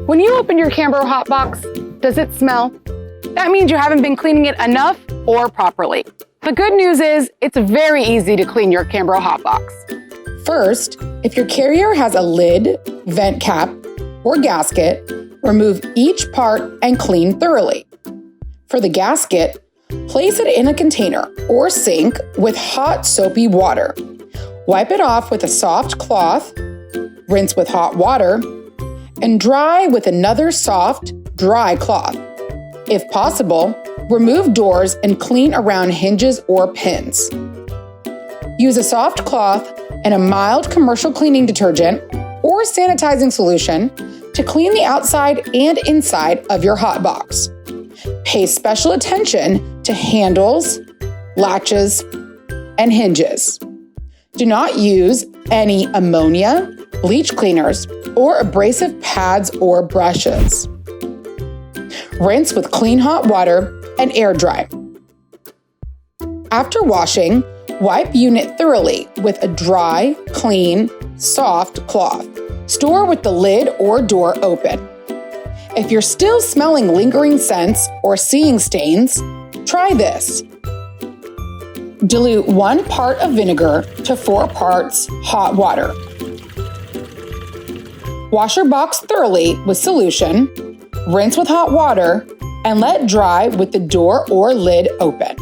When you open your Cambro hot box, does it smell? That means you haven't been cleaning it enough or properly. The good news is it's very easy to clean your Cambro hot box. First, if your carrier has a lid, vent cap, or gasket, remove each part and clean thoroughly. For the gasket, place it in a container or sink with hot soapy water. Wipe it off with a soft cloth, rinse with hot water, and dry with another soft, dry cloth. If possible, remove doors and clean around hinges or pins. Use a soft cloth and a mild commercial cleaning detergent or sanitizing solution to clean the outside and inside of your hot box. Pay special attention to handles, latches, and hinges. Do not use any ammonia, bleach cleaners, or abrasive pads or brushes. Rinse with clean hot water and air dry. After washing, wipe unit thoroughly with a dry, clean, soft cloth. Store with the lid or door open. If you're still smelling lingering scents or seeing stains, try this. Dilute 1 part of vinegar to 4 parts hot water. Wash your box thoroughly with solution, rinse with hot water, and let dry with the door or lid open.